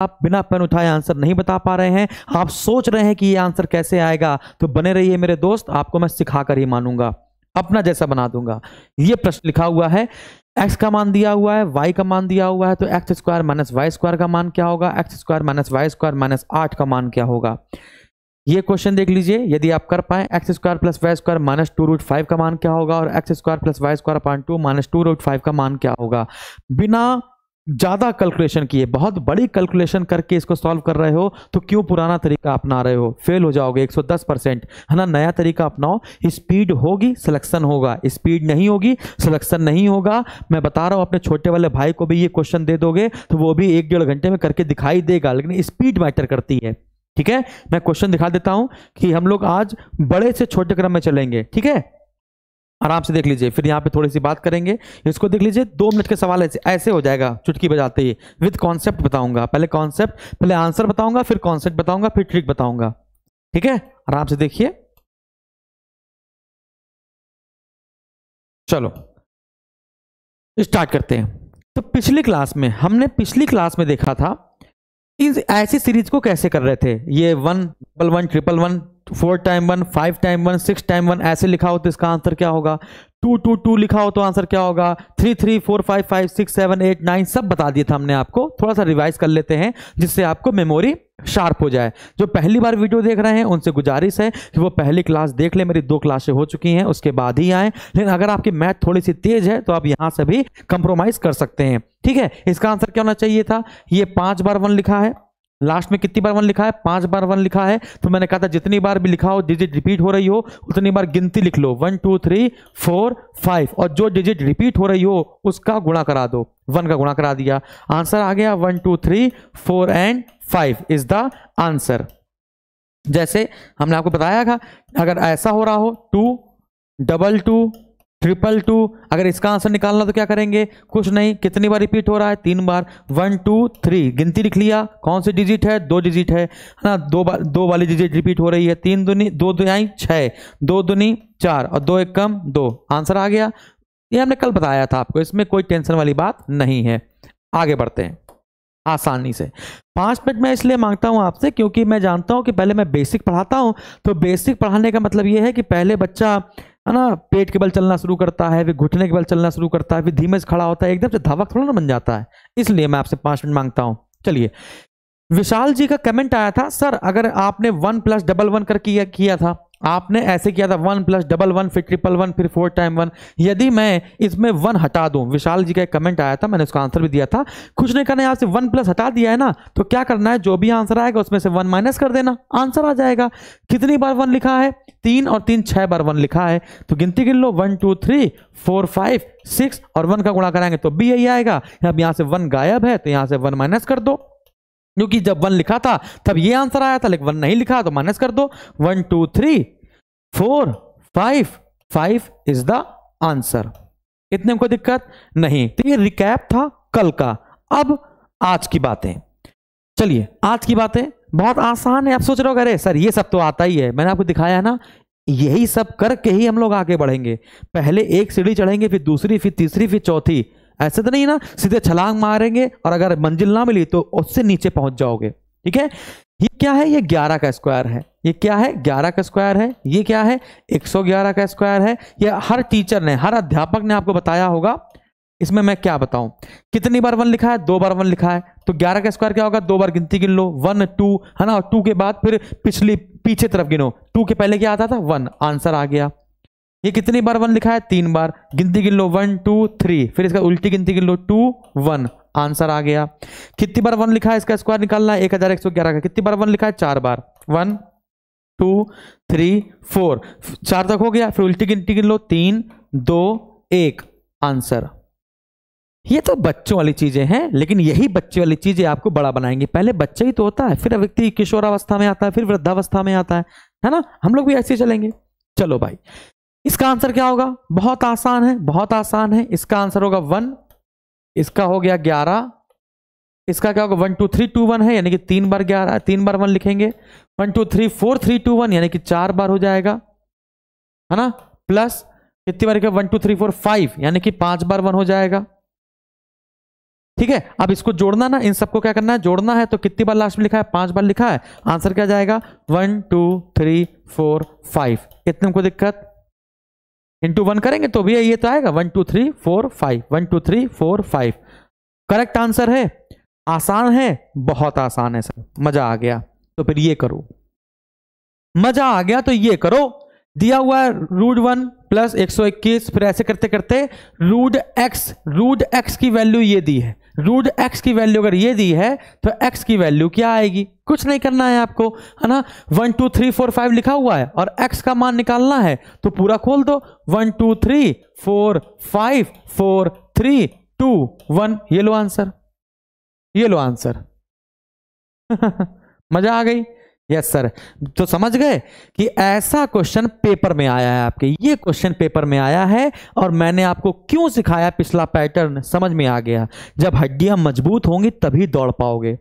आप बिना पेन उठाए आंसर नहीं बता पा रहे हैं, आप सोच रहे हैं कि ये आंसर कैसे आएगा, तो बने रहिए मेरे दोस्त, आपको मैं सिखाकर ही मानूंगा, अपना जैसा बना दूंगा। ये प्रश्न लिखा हुआ है, x का मान दिया हुआ है, y का मान दिया हुआ है, तो x square minus Y square का मान क्या होगा, x square minus Y square minus 8 का मान क्या होगा। ये क्वेश्चन देख लीजिए, यदि आप कर पाए x square plus Y square minus 2√5 का मान क्या होगा, और x square plus Y square upon 2 minus 2√5 का मान क्या होगा। बिना ज्यादा कैलकुलेशन किए, बहुत बड़ी कैलकुलेशन करके इसको सॉल्व कर रहे हो, तो क्यों पुराना तरीका अपना रहे हो, फेल हो जाओगे 110%, है ना। नया तरीका अपनाओ, स्पीड होगी सिलेक्शन होगा, स्पीड नहीं होगी सिलेक्शन नहीं होगा। मैं बता रहा हूं, अपने छोटे वाले भाई को भी ये क्वेश्चन दे दोगे तो वो भी 1-1.5 घंटे में करके दिखाई देगा, लेकिन स्पीड मैटर करती है। ठीक है, मैं क्वेश्चन दिखा देता हूं कि हम लोग आज बड़े से छोटे क्रम में चलेंगे। ठीक है, आराम से देख लीजिए, फिर यहां पे थोड़ी सी बात करेंगे। इसको देख लीजिए, 2 मिनट के सवाल ऐसे हो जाएगा चुटकी बजाते ही, विद कॉन्सेप्ट बताऊंगा। पहले आंसर बताऊंगा, फिर कॉन्सेप्ट बताऊंगा, फिर ट्रिक बताऊंगा। ठीक है, आराम से देखिए। चलो स्टार्ट करते हैं। तो पिछली क्लास में देखा था इन ऐसी सीरीज को कैसे कर रहे थे। ये 1 1 1 1 1 4 टाइम 1 5 टाइम 1 6 टाइम 1 ऐसे लिखा हो तो इसका आंसर क्या होगा, 2 2 2 लिखा हो तो आंसर क्या होगा, 3 3 4 5 5 6 7 8 9 सब बता दिया था हमने आपको। थोड़ा सा रिवाइज कर लेते हैं जिससे आपको मेमोरी शार्प हो जाए। जो पहली बार वीडियो देख रहे हैं उनसे गुजारिश है कि वो पहली क्लास देख ले, मेरी 2 क्लासें हो चुकी हैं, उसके बाद ही आए। लेकिन अगर आपकी मैथ थोड़ी सी तेज है तो आप यहां से भी कंप्रोमाइज कर सकते हैं। ठीक है, इसका आंसर क्या होना चाहिए था, ये 5 बार 1 लिखा है, लास्ट में कितनी बार 1 लिखा है, 5 बार 1 लिखा है। तो मैंने कहा था जितनी बार भी लिखा हो, डिजिट रिपीट हो रही हो, उतनी बार गिनती लिख लो, 1 2 3 4 5, और जो डिजिट रिपीट हो रही हो उसका गुणा करा दो। 1 का गुणा करा दिया, आंसर आ गया 1 2 3 4 एंड 5 इज द आंसर। जैसे हमने आपको बताया था, अगर ऐसा हो रहा हो 2 2 2 2 2, अगर इसका आंसर निकालना तो क्या करेंगे, कुछ नहीं, कितनी बार रिपीट हो रहा है, 3 बार, 1 2 3, गिनती लिख लिया, कौन सी डिजिट है, 2 डिजिट है ना, 2 वाली डिजिट रिपीट हो रही है, 3 दूनी 2 दुनी 6, 2 दूनी 4 और 2 1 कम 2, आंसर आ गया। ये हमने कल बताया था आपको, इसमें कोई टेंशन वाली बात नहीं है। आगे बढ़ते हैं आसानी से। 5 मिनट मैं इसलिए मांगता हूं आपसे क्योंकि मैं जानता हूं कि पहले मैं बेसिक पढ़ाता हूं, तो बेसिक पढ़ाने का मतलब यह है कि पहले बच्चा है ना पेट के बल चलना शुरू करता है, फिर घुटने के बल चलना शुरू करता है, फिर धीमे से खड़ा होता है, एकदम से धावक थोड़ा ना बन जाता है। इसलिए मैं आपसे 5 मिनट मांगता हूं। चलिए, विशाल जी का कमेंट आया था, सर अगर आपने 1 + 1 1 कर किया था, आपने ऐसे किया था 1 + 1 1 फिर 1 1 1 फिर 4 टाइम 1, यदि मैं इसमें 1 हटा दूं, विशाल जी का एक कमेंट आया था, मैंने उसका आंसर भी दिया था, कुछ नहीं करना है, यहां से 1 प्लस हटा दिया है ना, तो क्या करना है, जो भी आंसर आएगा उसमें से 1 माइनस कर देना, आंसर आ जाएगा। कितनी बार 1 लिखा है, 3 और 3 6 बार 1 लिखा है, तो गिनती गिन लो, 1 2 3 4 5 6 और 1 का गुणा कराएंगे तो भी यही आएगा। अब यहां से 1 गायब है तो यहां से 1 माइनस कर दो, क्योंकि जब 1 लिखा था तब ये आंसर आया था, लेकिन 1 नहीं लिखा तो माइनस कर दो। 1 2 3 4 5 इज द आंसर। इतने में कोई दिक्कत नहीं। तो ये रिकैप था कल का। अब आज की बातें, चलिए आज की बातें बहुत आसान है। आप सोच रहे हो अरे सर ये सब तो आता ही है, मैंने आपको दिखाया है ना, यही सब करके ही हम लोग आगे बढ़ेंगे। पहले एक सीढ़ी चढ़ेंगे, फिर दूसरी, फिर तीसरी, फिर चौथी, ऐसे तो नहीं ना सीधे छलांग मारेंगे और अगर मंजिल ना मिली तो उससे नीचे पहुंच जाओगे। ठीक है, ये क्या है, ये 11 का स्क्वायर है, ये क्या है 11 का स्क्वायर है, ये क्या है 111 का स्क्वायर है। ये हर टीचर ने, हर अध्यापक ने आपको बताया होगा। इसमें मैं क्या बताऊं, कितनी बार 1 लिखा है, 2 बार 1 लिखा है, तो 11 का स्क्वायर क्या होगा, 2 बार गिनती गिन लो, 1 2 है ना, 2 के बाद फिर पीछे तरफ गिनो, 2 के पहले क्या आता था 1, आंसर आ गया। ये कितनी बार 1 लिखा है, 3 बार, गिनती गिन लो 1 2 3, फिर इसका उल्टी गिनती गिन लो 2 1, आंसर आ गया। कितनी बार 1 लिखा है, इसका स्क्वायर निकालना है 1111 का, कितनी बार 1 लिखा है, 4 बार, 1 2 3 4, 4 तक हो गया, फिर उल्टी गिनती गिन लो 3 2 1, आंसर। ये तो बच्चों वाली चीजें हैं, लेकिन यही बच्चे वाली चीजें आपको बड़ा बनाएंगे। पहले बच्चा ही तो होता है, फिर व्यक्ति किशोरावस्था में आता है, फिर वृद्धावस्था में आता है ना, हम लोग भी ऐसे चलेंगे। चलो भाई, इसका आंसर क्या होगा, बहुत आसान है, बहुत आसान है। इसका आंसर होगा 1, इसका हो गया 11, इसका क्या होगा 1 2 3 2 1 है, यानी कि 3 बार 11, 3 बार 1 लिखेंगे, 1 2 3 4 3 2 1 यानी कि 4 बार हो जाएगा, है ना, प्लस कितनी बार 1 2 3 4 5 यानी कि 5 बार 1 हो जाएगा, ठीक है, अब इसको जोड़ना ना, इन सबको क्या करना है, जोड़ना है। तो कितनी बार लास्ट में लिखा है, 5 बार लिखा है। आंसर क्या जाएगा, 1 2 3 4 5। कितने को दिक्कत, इंटू 1 करेंगे तो भी ये तो आएगा 1 2 3 4 5, 1 2 3 4 5। करेक्ट आंसर है। आसान है, बहुत आसान है सर, मजा आ गया। तो फिर ये करो, मजा आ गया तो ये करो। दिया हुआ है √1 प्लस 121, फिर ऐसे करते करते √x की वैल्यू ये दी है। √x की वैल्यू अगर ये दी है तो x की वैल्यू क्या आएगी, कुछ नहीं करना है आपको, है ना। 1 2 3 4 5 लिखा हुआ है और x का मान निकालना है, तो पूरा खोल दो। 1 2 3 4 5 4 3 2 1, ये लो आंसर, ये लो आंसर। मजा आ गई। Yes sir. तो समझ गए कि ऐसा क्वेश्चन पेपर में आया है आपके, ये क्वेश्चन पेपर में आया है और मैंने आपको क्यों सिखाया, पिछला पैटर्न समझ में आ गया। जब हड्डियां मजबूत होंगी तभी दौड़ पाओगे,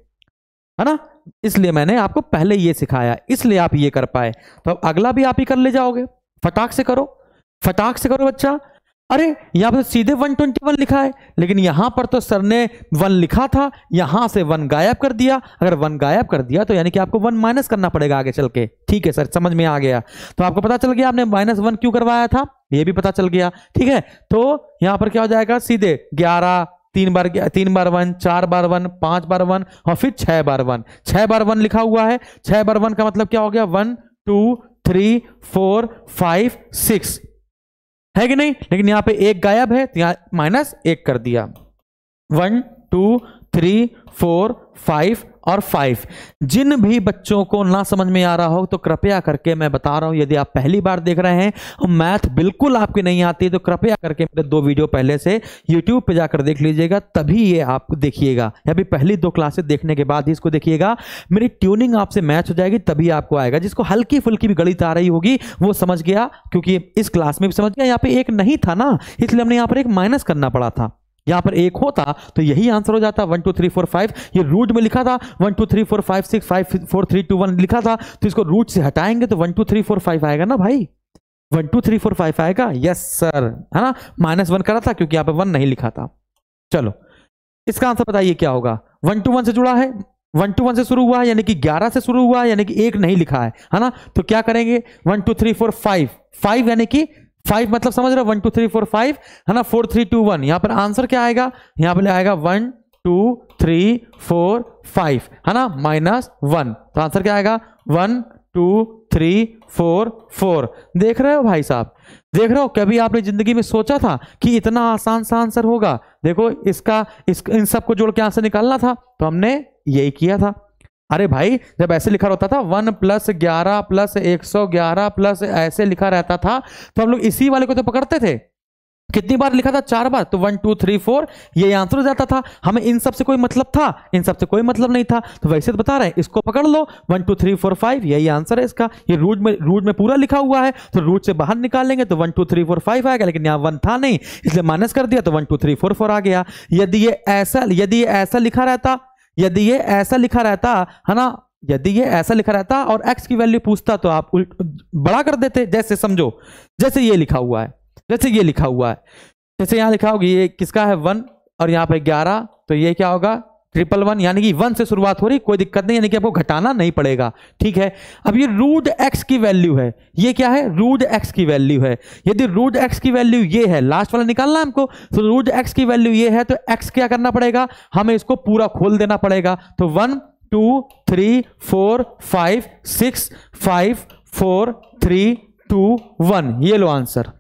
है ना, इसलिए मैंने आपको पहले ये सिखाया, इसलिए आप ये कर पाए। तो अब अगला भी आप ही कर ले जाओगे। फटाक से करो, फटाक से करो बच्चा। अरे यहां पर सीधे 121 लिखा है, लेकिन यहां पर तो सर ने 1 लिखा था, यहां से 1 गायब कर दिया। अगर 1 गायब कर दिया तो यानी कि आपको 1 माइनस करना पड़ेगा आगे चल के। ठीक है सर, समझ में आ गया। तो आपको पता चल गया आपने -1 क्यों करवाया था, ये भी पता चल गया। ठीक है, तो यहां पर क्या हो जाएगा, सीधे 11 3 बार 1, 4 बार 1, 5 बार 1 और फिर 6 बार 1। 6 बार 1 लिखा हुआ है, 6 बार 1 का मतलब क्या हो गया, 1 2 3 4 5 6, है कि नहीं। लेकिन यहां पे 1 गायब है तो यहां -1 कर दिया। 1 2 3 4 5 और 5। जिन भी बच्चों को ना समझ में आ रहा हो तो कृपया करके मैं बता रहा हूं, यदि आप पहली बार देख रहे हैं और मैथ बिल्कुल आपकी नहीं आती तो कृपया करके मेरे 2 वीडियो पहले से YouTube पे जाकर देख लीजिएगा, तभी ये आप देखिएगा। या भी पहली 2 क्लासेस देखने के बाद ही इसको देखिएगा। मेरी ट्यूनिंग आपसे मैच हो जाएगी तभी आपको आएगा। जिसको हल्की फुल्की भी गणित आ रही होगी वो समझ गया, क्योंकि इस क्लास में भी समझ गया। यहाँ पे 1 नहीं था ना, इसलिए हमने यहाँ पर 1 माइनस करना पड़ा था। यहां पर 1 होता तो यही आंसर हो जाता। 1 2 3 4 5 ये रूट में लिखा था, 1 2 3 4 5 6 5 4 3 2 1 लिखा था, तो इसको रूट से हटाएंगे तो 1 2 3 4 5 आएगा ना भाई, 1 2 3 4 5 आएगा। यस सर, है ना। -1 करा था क्योंकि यहां पर 1 नहीं लिखा था। चलो इसका आंसर बताइए क्या होगा। 1 2 1 से जुड़ा है, 1 2 1 से शुरू हुआ है यानी कि 11 से शुरू हुआ है, यानी कि 1 नहीं लिखा है ना। तो क्या करेंगे, 1 2 3 4 5 5 यानी कि 5 मतलब समझ रहे हो, 1 2 3 4 5 है ना। 4 3 2 1 यहां पर आंसर क्या आएगा, यहां पर आएगा 1 2 3 4 5 है ना, -1। तो आंसर क्या आएगा 1 2 3 4 4। देख रहे हो भाई साहब, देख रहे हो। कभी आपने जिंदगी में सोचा था कि इतना आसान सा आंसर होगा। देखो इसका इन सबको जोड़ के आंसर निकालना था तो हमने यही किया था। अरे भाई जब ऐसे लिखा होता था 1 + 11 + 111 प्लस ऐसे लिखा रहता था तो हम लोग इसी वाले को तो पकड़ते थे। कितनी बार लिखा था, 4 बार, तो 1 2 3 4 ये आंसर हो जाता था। हमें इन सब से कोई मतलब था, इन सब से कोई मतलब नहीं था। तो वैसे तो बता रहे हैं, इसको पकड़ लो 1 2 3 4 5 यही आंसर है इसका। ये रूट में पूरा लिखा हुआ है तो रूट से बाहर निकालेंगे तो 1 2 3 4 5 आएगा, लेकिन यहाँ 1 था नहीं इसलिए माइनस कर दिया तो 1 2 3 4 4 आ गया। यदि ये ऐसा लिखा रहता, यदि ये ऐसा लिखा रहता है ना, यदि ये ऐसा लिखा रहता और x की वैल्यू पूछता तो आप बड़ा कर देते। जैसे समझो, जैसे ये लिखा हुआ है, जैसे ये लिखा हुआ है, जैसे यहां लिखा होगा ये किसका है 1 और यहां पे 11, तो ये क्या होगा 111 यानी कि 1 से शुरुआत हो रही, कोई दिक्कत नहीं, यानी कि आपको घटाना नहीं पड़ेगा। ठीक है, अब ये √x की वैल्यू है, ये क्या है √x की वैल्यू है। यदि √x की वैल्यू ये है, लास्ट वाला निकालना है हमको, तो √x की वैल्यू ये है तो x क्या करना पड़ेगा, हमें इसको पूरा खोल देना पड़ेगा। तो 1 2 3 4 5 6 5 4 3 2 1 ये लो आंसर।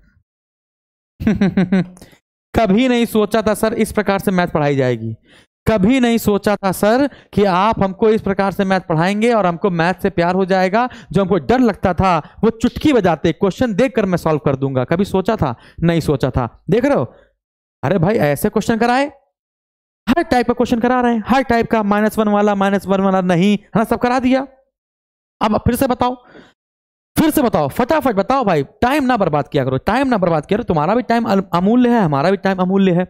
कभी नहीं सोचा था सर इस प्रकार से मैथ पढ़ाई जाएगी, कभी नहीं सोचा था सर कि आप हमको इस प्रकार से मैथ पढ़ाएंगे और हमको मैथ से प्यार हो जाएगा। जो हमको डर लगता था वो चुटकी बजाते क्वेश्चन देखकर मैं सॉल्व कर दूंगा, कभी सोचा था, नहीं सोचा था। देख रहे हो, अरे भाई ऐसे क्वेश्चन कराए, हर टाइप का क्वेश्चन करा रहे हैं, हर टाइप का, -1 वाला -1 वाला नहीं, है ना, सब करा दिया। अब फिर से बताओ, फिर से बताओ, फटाफट बताओ भाई, टाइम ना बर्बाद किया करो, टाइम ना बर्बाद किया करो। तुम्हारा भी टाइम अमूल्य है, हमारा भी टाइम अमूल्य है।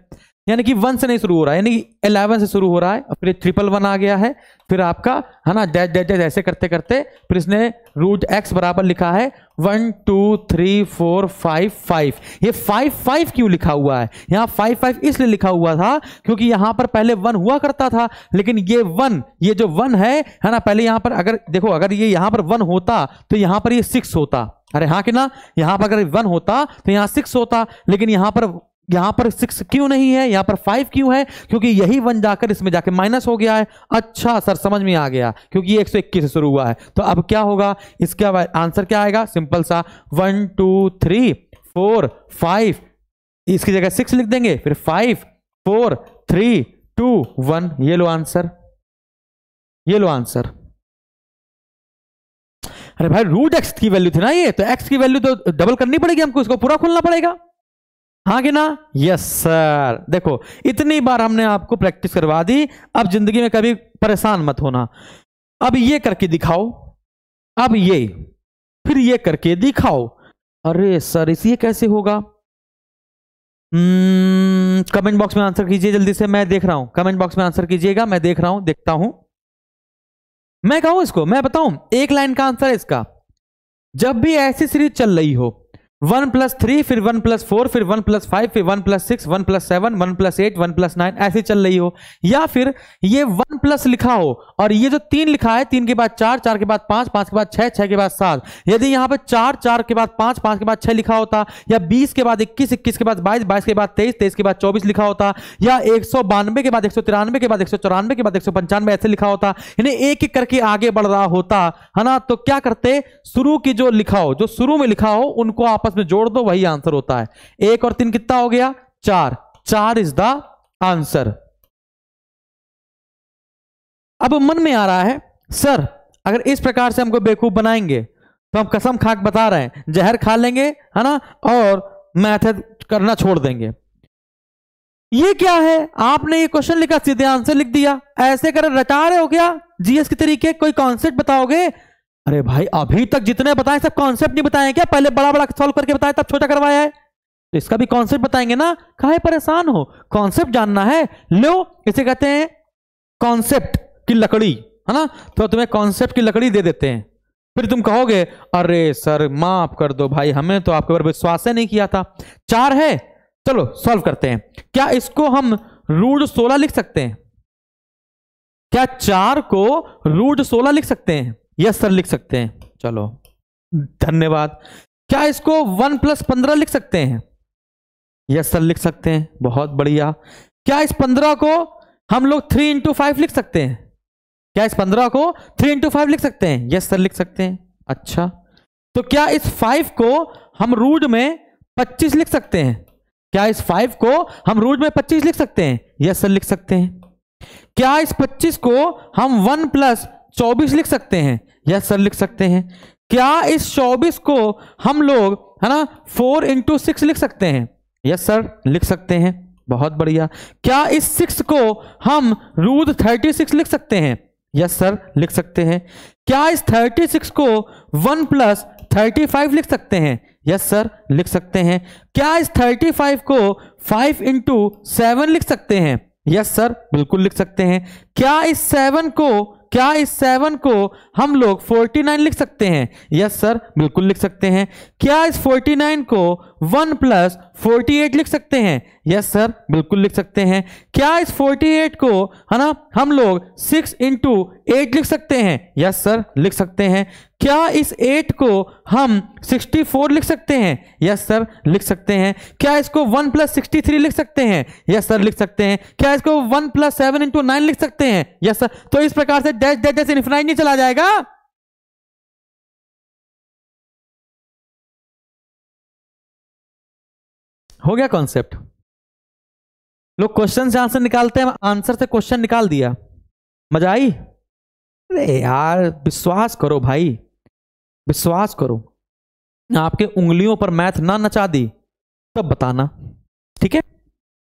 यानी कि 1 से नहीं शुरू हो रहा है, यानी कि 11 से शुरू हो रहा है, और फिर 111 आ गया है, फिर आपका है ना डैश डैश डैश ऐसे करते करते फिर इसने रूट x बराबर लिखा है 1 2 3 4 5 5। ये 5 5 क्यों लिखा हुआ है? यहाँ 5 5 इसलिए लिखा हुआ था क्योंकि यहाँ पर पहले 1 हुआ करता था, लेकिन ये 1, ये जो 1 है ना, पहले यहाँ पर अगर देखो, अगर ये यहाँ पर 1 होता तो यहाँ पर ये 6 होता। अरे हाँ कि ना, यहाँ पर अगर 1 होता तो यहाँ 6 होता, लेकिन यहाँ पर 6 क्यों नहीं है, यहाँ पर 5 क्यों है? क्योंकि यही 1 जाकर इसमें जाके माइनस हो गया है। अच्छा सर, समझ में आ गया, क्योंकि ये 121 से शुरू हुआ है। तो अब क्या होगा, इसका आंसर क्या आएगा? सिंपल सा 1 2 3 4 5, इसकी जगह 6 लिख देंगे, फिर 5 4 3 2 1। ये लो आंसर, ये लो आंसर। अरे भाई रूट x की वैल्यू थी ना ये, तो x की वैल्यू तो डबल करनी पड़ेगी हमको, इसको पूरा खोलना पड़ेगा, हाँ कि ना? Yes sir. देखो इतनी बार हमने आपको प्रैक्टिस करवा दी, अब जिंदगी में कभी परेशान मत होना। अब ये करके दिखाओ, अब ये, फिर ये करके दिखाओ। अरे सर इस ये कैसे होगा? कमेंट बॉक्स में आंसर कीजिए जल्दी से, मैं देख रहा हूं। कमेंट बॉक्स में आंसर कीजिएगा, मैं देख रहा हूं, देखता हूं। मैं कहूं इसको, मैं बताऊं, एक लाइन का आंसर है इसका। जब भी ऐसी सीरीज चल रही हो 1+3 फिर 1+4 फिर 1+5 फिर 1+6 1+7 1+8 1+9 ऐसी चल रही हो, या फिर ये 1+ लिखा हो और ये जो 3 लिखा है, 3 के बाद 4 4 के बाद 5 5 के बाद 6 6 के बाद 7, यदि यहां पे 4 4 के बाद 5 5 के बाद 6 लिखा होता, या 20 के बाद 21 21 के बाद 22 22 के बाद 23 23 के बाद 24 लिखा होता, या 192 के बाद 193 के बाद 194 के बाद 195 ऐसे लिखा होता, यानी एक एक करके आगे बढ़ रहा होता है ना, तो क्या करते, शुरू की जो लिखा हो, जो शुरू में लिखा हो उनको आपस में जोड़ दो, वही आंसर होता है। 1 और 3 कितना हो गया? 4। 4 इज द आंसर। अब मन में आ रहा है सर अगर इस प्रकार से हमको बेवकूफ बनाएंगे तो हम कसम खाक बता रहे हैं जहर खा लेंगे, है ना, और मैथड करना छोड़ देंगे। ये क्या है, आपने ये क्वेश्चन लिखा सीधे आंसर लिख दिया, ऐसे कर रटा रहे हो क्या जीएस के तरीके? कोई कॉन्सेप्ट बताओगे? अरे भाई अभी तक जितने बताए सब कॉन्सेप्ट नहीं बताए क्या? पहले बड़ा बड़ा सॉल्व करके बताया तब छोटा करवाया है, तो इसका भी कॉन्सेप्ट बताएंगे ना, काहे परेशान हो? कॉन्सेप्ट जानना है, लो इसे कहते हैं कॉन्सेप्ट की लकड़ी, है ना, तो तुम्हें कॉन्सेप्ट की लकड़ी दे देते हैं। फिर तुम कहोगे अरे सर माफ कर दो भाई, हमें तो आपके ऊपर विश्वास नहीं किया था। 4 है, चलो सॉल्व करते हैं। क्या इसको हम √16 लिख सकते हैं? क्या 4 को √16 लिख सकते हैं? यस सर लिख सकते हैं, चलो धन्यवाद। क्या इसको 1+15 लिख सकते हैं? यस सर लिख सकते हैं, बहुत बढ़िया। क्या इस 15 को हम लोग 3 × 5 लिख सकते हैं? क्या इस 15 को 3 × 5 लिख सकते हैं? यस सर लिख सकते हैं। अच्छा, तो क्या इस 5 को हम रूट में 25 लिख सकते हैं? क्या इस 5 को हम रूट में 25 लिख सकते हैं? यस सर लिख सकते हैं। क्या इस 25 को हम 1+24 लिख सकते हैं? यस सर लिख सकते हैं। क्या इस 24 को हम लोग, है ना, 4 × 6 लिख सकते हैं? यस सर लिख सकते हैं, बहुत बढ़िया। क्या इस 6 को हम √36 लिख सकते हैं? यस सर लिख सकते हैं। क्या इस 36 को 1+35 लिख सकते हैं? यस सर लिख सकते हैं। क्या इस 35 को 5 × 7 लिख सकते हैं? यस सर बिल्कुल लिख सकते हैं। क्या इस 7 को हम लोग 49 लिख सकते हैं? यस सर बिल्कुल लिख सकते हैं। क्या इस 49 को 1+48 लिख सकते हैं? यस सर बिल्कुल लिख सकते हैं। क्या इस 48 को, है ना, हम लोग 6 × 8 लिख सकते हैं? यस सर लिख सकते हैं। क्या इस 8 को हम 64 लिख सकते हैं? यस सर लिख सकते हैं। क्या इसको 1+63 लिख सकते हैं? यस सर लिख सकते हैं। क्या इसको 1+7 × 9 लिख सकते हैं? Yes sir. तो इस प्रकार से डैश डैश डैश इनफिनाइट नहीं चला जाएगा। हो गया कॉन्सेप्ट। लोग क्वेश्चन से आंसर निकालते हैं, आंसर से क्वेश्चन निकाल दिया, मजा आई? अरे यार विश्वास करो भाई, विश्वास करो। आपके उंगलियों पर मैथ ना नचा दी तब बताना, ठीक है?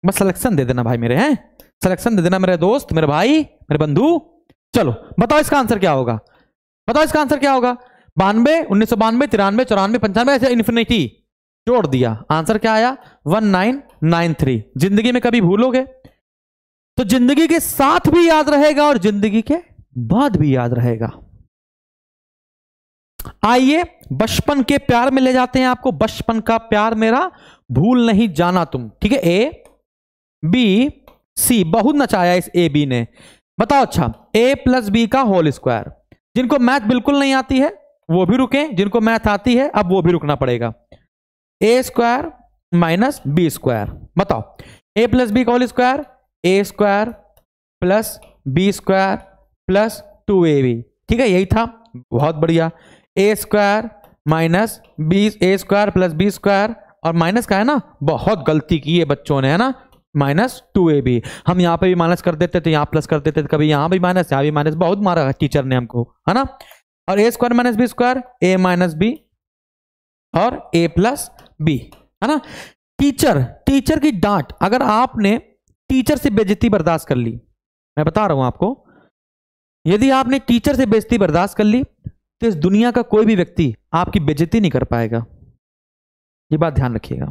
बस सिलेक्शन दे देना भाई मेरे, हैं सिलेक्शन दे देना मेरे दोस्त, मेरे भाई, मेरे बंधु। चलो बताओ इसका आंसर क्या होगा, बताओ इसका आंसर क्या होगा? 92 1992 93 94 95 ऐसे इन्फिनिटी जोड़ दिया, आंसर क्या आया 1993। जिंदगी में कभी भूलोगे तो जिंदगी के साथ भी याद रहेगा और जिंदगी के बाद भी याद रहेगा। आइए बचपन के प्यार में ले जाते हैं आपको। बचपन का प्यार मेरा भूल नहीं जाना तुम, ठीक है। ए बी सी, बहुत नचाया इस ए बी ने। बताओ अच्छा, ए प्लस बी का होल स्क्वायर। जिनको मैथ बिल्कुल नहीं आती है वो भी रुके, जिनको मैथ आती है अब वो भी रुकना पड़ेगा। A square minus B square. बताओ ए प्लस बी का whole square, A square plus B square plus 2ab, ठीक है, यही था, बहुत बढ़िया। A square minus B, A square plus B square, और माइनस का है ना, बहुत गलती की है बच्चों ने, है ना, माइनस 2ab। हम यहां पे भी माइनस कर देते थे, यहां प्लस कर देते थे, कभी यहां भी माइनस यहां भी माइनस, बहुत मारा टीचर ने हमको, है ना। और ए स्क्वायर माइनस बी स्क्वायर, ए माइनस बी और ए प्लस बी, है ना। टीचर की डांट, अगर आपने टीचर से बेइज्जती बर्दाश्त कर ली, मैं बता रहा हूं आपको, यदि आपने टीचर से बेइज्जती बर्दाश्त कर ली तो इस दुनिया का कोई भी व्यक्ति आपकी बेइज्जती नहीं कर पाएगा, ये बात ध्यान रखिएगा।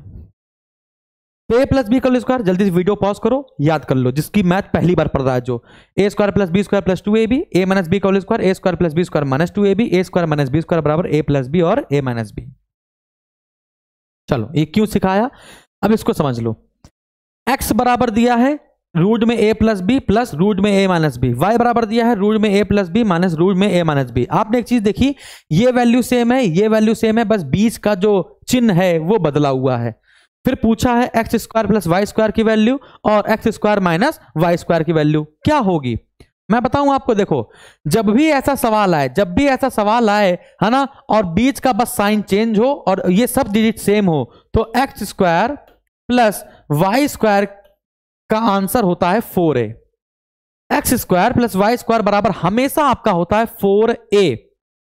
तो ए प्लस बी का होल स्क्वायर, जल्दी से वीडियो पॉज करो, याद कर लो, जिसकी मैथ पहली बार पढ़ रहा है जो। A square plus B square plus 2ab, A minus B का whole square, A square plus B square minus 2ab, A square minus B square बराबर ए प्लस बी और ए माइनस बी। चलो ये क्यों सिखाया, अब इसको समझ लो। एक्स बराबर दिया है रूट में ए प्लस बी प्लस रूट में ए माइनस बी, वाई बराबर दिया है रूट में ए प्लस बी माइनस रूट में ए माइनस बी। आपने एक चीज देखी, ये वैल्यू सेम है, ये वैल्यू सेम है, बस बीच का जो चिन्ह है वो बदला हुआ है। फिर पूछा है x square plus Y square की वैल्यू और x square minus Y square की वैल्यू क्या होगी। मैं बताऊं आपको, देखो जब भी ऐसा सवाल आए, है ना, और बीच का बस साइन चेंज हो और ये सब डिजिट सेम हो, तो x square plus Y square का आंसर होता है 4a। X square plus Y square बराबर हमेशा आपका होता है 4a,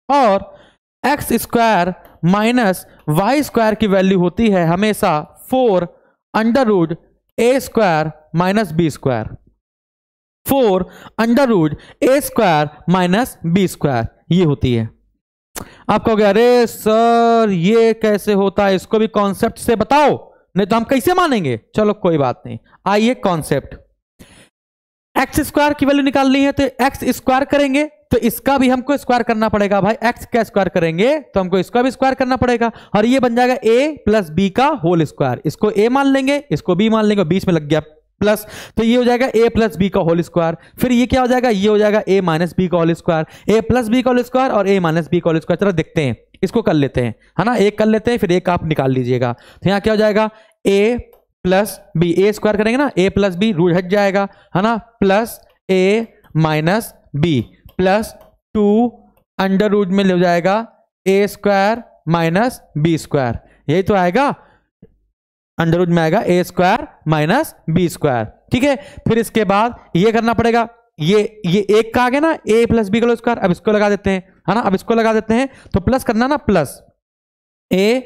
और x square minus Y square की वैल्यू होती है हमेशा 4 under root A square minus B square, 4 under root A square minus B square, ये होती है। आप कहोगे अरे सर ये कैसे होता है, इसको भी कॉन्सेप्ट से बताओ, नहीं तो हम कैसे मानेंगे। चलो कोई बात नहीं, आइए कॉन्सेप्ट। एक्स स्क्वायर की वैल्यू निकालनी है तो एक्स स्क्वायर करेंगे, तो इसका भी हमको स्क्वायर करना पड़ेगा भाई। एक्स का स्क्वायर करेंगे तो हमको इसका भी स्क्वायर करना पड़ेगा, और ये बन जाएगा ए प्लस बी का होल स्क्वायर। इसको ए मान लेंगे, इसको बी मान लेंगे, बीच में लग गया प्लस, तो ये हो जाएगा ए प्लस बी का होल स्क्वायर। फिर ये क्या हो जाएगा, ये हो जाएगा ए माइनस बी का होल स्क्वायर, ए प्लस बी का होल स्क्वायर और ए माइनस बी का होल स्क्वायर। चलो देखते हैं, इसको कर लेते हैं, है ना, एक कर लेते हैं, फिर एक आप निकाल लीजिएगा। तो यहां क्या हो जाएगा, ए प्लस बी, ए स्क्वायर करेंगे ना, ए प्लस बी रूट हट जाएगा, है ना, plus A minus B plus 2 under root में ले जाएगा A square minus B square, यही तो आएगा, अंडर रूट में आएगा A square minus B square, ठीक है। फिर इसके बाद ये करना पड़ेगा, ये एक का आ गया ना, ए प्लस बी का होल स्क्वायर, अब इसको लगा देते हैं, है ना, अब इसको लगा देते हैं, तो प्लस करना ना, प्लस ए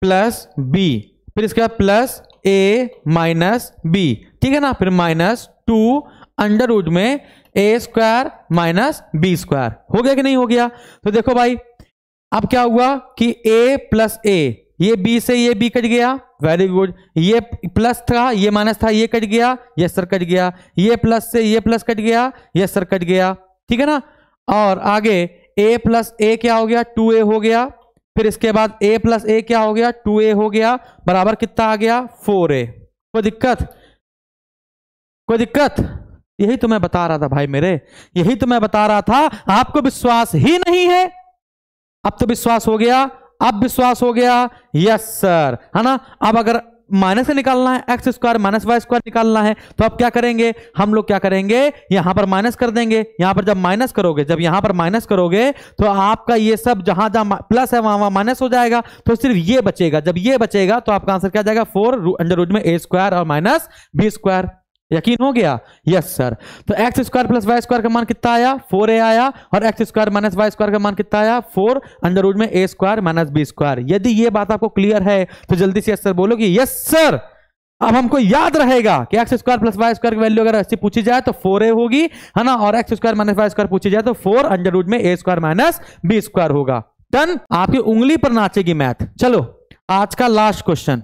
प्लस बी, फिर इसके बाद प्लस ए माइनस बी, ठीक है ना, फिर माइनस 2 अंडर रूट में a square minus B square. हो गया कि नहीं हो गया। तो देखो भाई अब क्या हुआ कि ए प्लस ए, ये बी से ये बी कट गया, वेरी गुड, ये प्लस था ये माइनस था, ये कट गया, ये सर कट गया, ये प्लस से ये प्लस कट गया, ये सर कट गया, ठीक है ना। और आगे a प्लस ए क्या हो गया, 2a हो गया, फिर इसके बाद a प्लस ए क्या हो गया, 2a हो गया, बराबर कितना आ गया, 4a। कोई दिक्कत, यही तो मैं बता रहा था भाई मेरे, यही तो मैं बता रहा था, आपको विश्वास ही नहीं है। अब तो विश्वास हो गया, अब विश्वास हो गया, यस सर, है ना। अब अगर माइनस से निकालना है, x square minus Y square निकालना है, तो अब क्या करेंगे हम लोग, क्या करेंगे, यहां पर माइनस कर देंगे। यहां पर जब माइनस करोगे, जब यहां पर माइनस करोगे तो आपका ये सब जहां जहां प्लस है वहां माइनस हो जाएगा, तो सिर्फ ये बचेगा। जब ये बचेगा तो आपका आंसर क्या जाएगा, 4 अंडर रूट में ए स्क्वायर और माइनस बी स्क्वायर। यकीन हो गया, यस सर। तो x square plus Y square का मान कितना आया, 4a आया, और x square minus Y square का मान कितना आया, 4 अंडर रूट में a square minus B square. यदि ये बात आपको क्लियर है तो जल्दी से यस सर बोलो कि यस सर। अब हमको याद रहेगा कि x square plus Y square की वैल्यू अगर ऐसी पूछी जाए तो 4a होगी, है ना, और x square minus Y square पूछी जाए तो 4 अंडर रूट में a square minus B square होगा। डन, आपकी उंगली पर नाचेगी मैथ। चलो आज का लास्ट क्वेश्चन,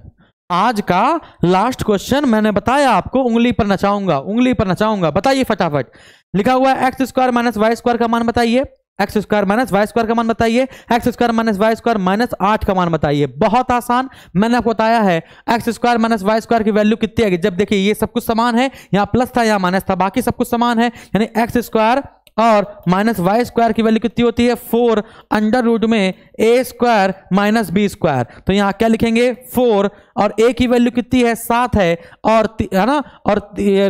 आज का लास्ट क्वेश्चन मैंने बताया आपको उंगली पर नचाऊंगा, उंगली पर नचाऊंगा। बताइए फटाफट, लिखा हुआ है x square minus Y square का मान बताइए, x square minus Y square का मान बताइए, x square minus Y square minus 8 का मान बताइए। बहुत आसान, मैंने आपको बताया है x square minus Y square की वैल्यू कितनी आएगी। जब देखिए ये सब कुछ समान है, यहां प्लस था यहां माइनस था, बाकी सब कुछ समान है, यानी एक्स स्क्वायर और माइनस वाई स्क्वायर की वैल्यू कितनी होती है 4 अंडर रूट में a square minus B square. तो यहां क्या लिखेंगे 4, और ए की वैल्यू कितनी है 7 है, और है ना, और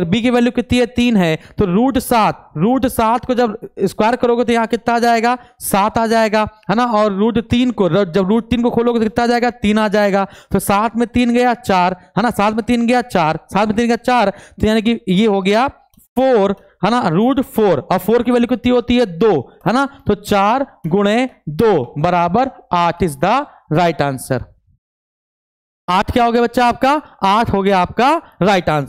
बी की वैल्यू कितनी है 3 है। तो रूट 7 को जब स्क्वायर करोगे तो यहां कितना आ जाएगा 7 आ जाएगा, है ना। और रूट 3 को जब रूट 3 को खोलोगे तो कितना आ जाएगा 3 आ जाएगा। तो 7 में 3 गया 4, है ना, 7 में 3 गया 4, 7 में 3 गया 4, तो यानी कि ये हो गया 4, है ना, रूट 4, और 4 की वैल्यू कितनी होती है 2, है ना। तो 4 गुणे 2 बराबर 8 इज द राइट आंसर। 8 क्या हो गया बच्चा आपका, 8 हो गया आपका राइट आंसर।